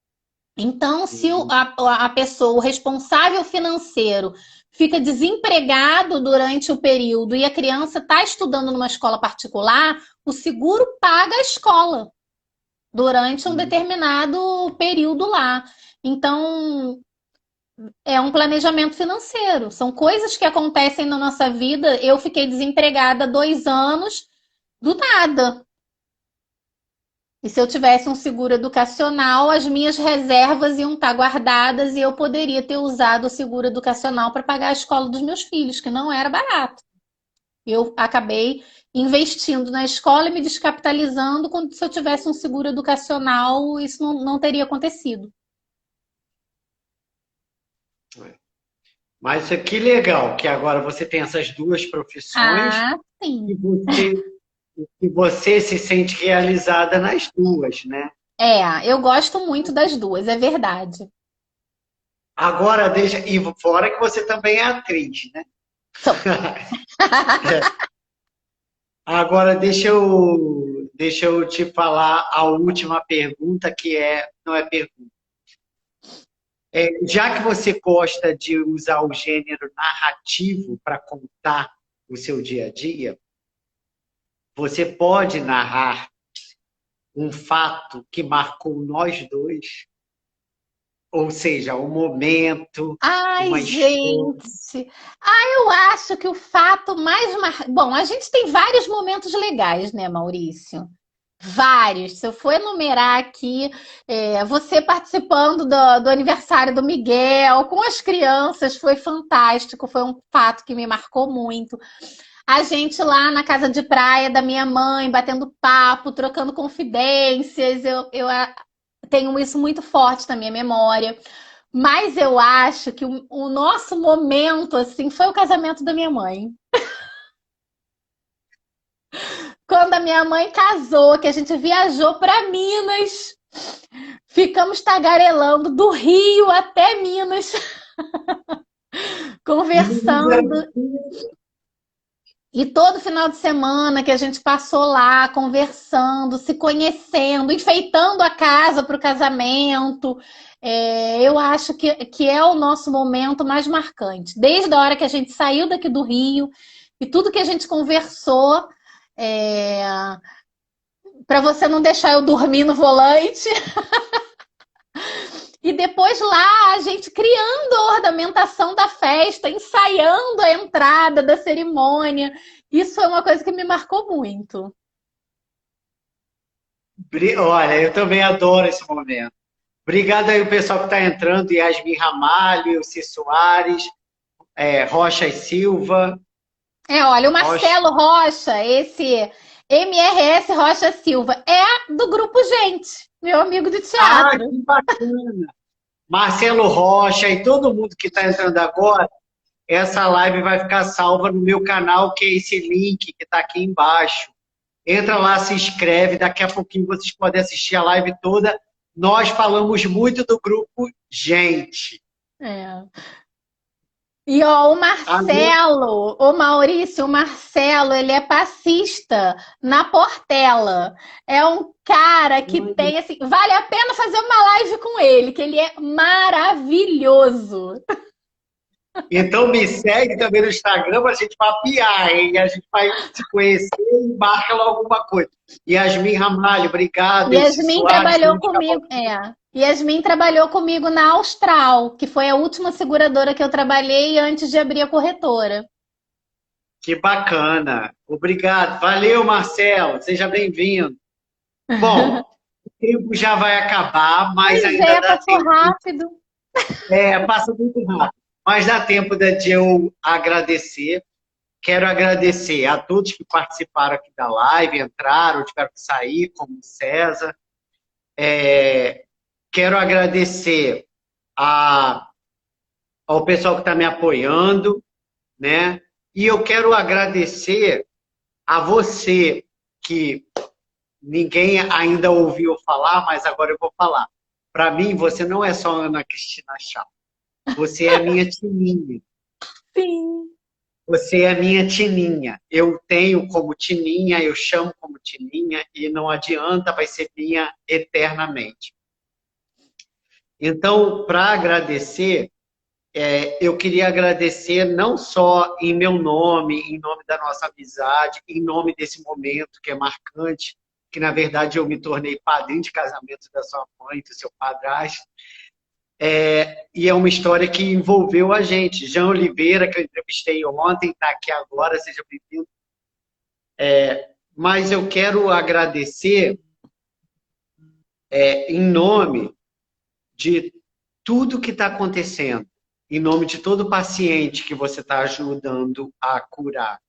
Então, se a pessoa, o responsável financeiro, fica desempregado durante o período e a criança está estudando numa escola particular, o seguro paga a escola durante um determinado período lá. Então, é um planejamento financeiro. São coisas que acontecem na nossa vida. Eu fiquei desempregada 2 anos do nada. E se eu tivesse um seguro educacional, as minhas reservas iam estar guardadas e eu poderia ter usado o seguro educacional para pagar a escola dos meus filhos, que não era barato. Eu acabei investindo na escola e me descapitalizando, quando se eu tivesse um seguro educacional, isso não teria acontecido. Mas que legal que agora você tem essas duas profissões Ah, sim. e você se sente realizada nas duas, né? Eu gosto muito das duas, é verdade. Agora deixa. E fora que você também é atriz, né? Sou. Agora deixa eu te falar a última pergunta, que não é pergunta. Já que você gosta de usar o gênero narrativo para contar o seu dia a dia, você pode narrar um fato que marcou nós dois? Ou seja, um momento, Ai, uma história. gente. Eu acho que o fato mais Bom, a gente tem vários momentos legais, né, Maurício? Vários. Se eu for enumerar aqui, você participando do aniversário do Miguel, com as crianças, foi fantástico. Foi um fato que me marcou muito. A gente lá na casa de praia da minha mãe, batendo papo, trocando confidências. Eu tenho isso muito forte na minha memória. Mas eu acho que o nosso momento, assim, foi o casamento da minha mãe. Quando a minha mãe casou, que a gente viajou para Minas, ficamos tagarelando do Rio até Minas, conversando. E todo final de semana que a gente passou lá, conversando, se conhecendo, enfeitando a casa para o casamento. Eu acho que é o nosso momento mais marcante. Desde a hora que a gente saiu daqui do Rio e tudo que a gente conversou, para você não deixar eu dormir no volante. E depois lá, a gente criando a ornamentação da festa, ensaiando a entrada da cerimônia. Isso foi uma coisa que me marcou muito. Olha, eu também adoro esse momento. Obrigado aí o pessoal que está entrando, Yasmin Ramalho, Cis Soares, Rocha e Silva. Olha, o Rocha. Marcelo Rocha, esse MRS Rocha Silva, é do grupo Gente, meu amigo de Ah, teatro. que bacana! Marcelo Rocha e todo mundo que está entrando agora, essa live vai ficar salva no meu canal, que é esse link que está aqui embaixo. Entra lá, se inscreve, daqui a pouquinho vocês podem assistir a live toda. Nós falamos muito do grupo Gente. É. E ó, o Agora, Marcelo, o Maurício, o Marcelo, ele é passista na Portela. É um cara que tem assim, vale a pena fazer uma live com ele, que ele é maravilhoso. então me segue também no Instagram para a gente papiar, hein? A gente vai se conhecer e marca lá alguma coisa. Yasmin Ramalho, obrigado. Esse Yasmin Soares, trabalhou comigo, Yasmin trabalhou comigo na Austral, que foi a última seguradora que eu trabalhei antes de abrir a corretora. que bacana. Obrigado. Valeu, Marcelo. Seja bem-vindo. Bom, o tempo já vai acabar, mas Pois ainda é, dá passou tempo. rápido. Passa muito rápido. Mas dá tempo de eu agradecer. Quero agradecer a todos que participaram aqui da live, entraram, tiveram que sair, como o César. Quero agradecer ao pessoal que está me apoiando, né? E eu quero agradecer a você que ninguém ainda ouviu falar, mas agora eu vou falar. Para mim, você não é só Ana Cristina Chá. Você é a minha Tininha. Sim. Você é a minha Tininha. Eu tenho como Tininha, eu chamo como Tininha, e não adianta, vai ser minha eternamente. Então, para agradecer, eu queria agradecer não só em meu nome, em nome da nossa amizade, em nome desse momento que é marcante, que na verdade eu me tornei padrinho de casamento da sua mãe, do seu padrasto, e é uma história que envolveu a gente. Jean Oliveira, que eu entrevistei ontem, está aqui agora, seja bem-vindo. Mas eu quero agradecer em nome de tudo que está acontecendo, em nome de todo paciente que você está ajudando a curar.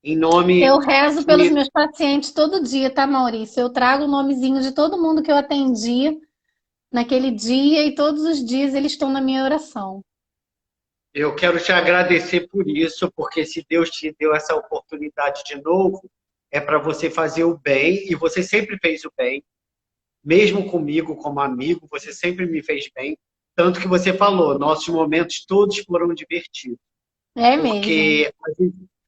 Em Eu nome rezo pelos de... meus pacientes todo dia, tá, Maurício? Eu trago o nomezinho de todo mundo que eu atendi naquele dia e todos os dias eles estão na minha oração. Eu quero te agradecer por isso, porque se Deus te deu essa oportunidade de novo, é para você fazer o bem, e você sempre fez o bem, mesmo comigo como amigo, você sempre me fez bem, tanto que você falou, nossos momentos todos foram divertidos, É mesmo. porque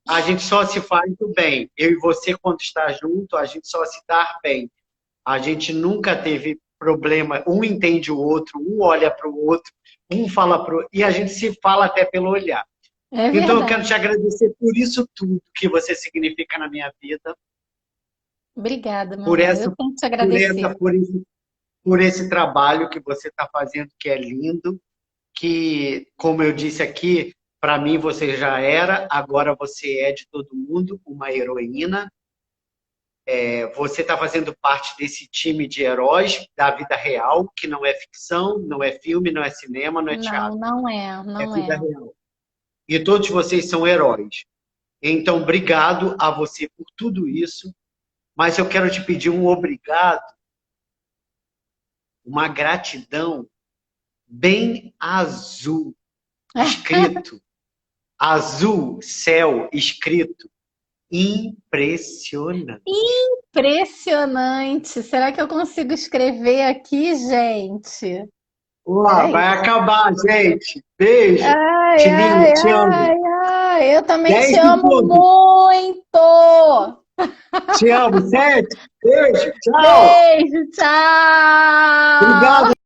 a gente só se faz o bem. Eu e você, quando está junto, a gente só se dá bem. A gente nunca teve problema, um entende o outro, um olha para o outro, um fala para o outro, e a gente se fala até pelo olhar. É Então, eu quero verdade. te agradecer por isso tudo que você significa na minha vida, Obrigada, meu por amor. Eu essa, tenho que te por agradecer. essa, por esse trabalho que você está fazendo, que é lindo, que, como eu disse aqui, para mim você já era, agora você é de todo mundo uma heroína. Você está fazendo parte desse time de heróis da vida real, que não é ficção, não é filme, não é cinema, não é Não, teatro, não é, é não vida é. real. E todos vocês são heróis. Então, obrigado a você por tudo isso, mas eu quero te pedir um obrigado, uma gratidão bem azul, escrito, azul, céu, escrito, impressionante. Impressionante. Será que eu consigo escrever aqui, gente? Vai Peraí. acabar, gente. Beijo. Ai, Tininho, ai, te amo. ai, ai. Eu também te 10 amo segundos. muito. Te amo. 7. Beijo. Tchau. Beijo, tchau. Obrigado.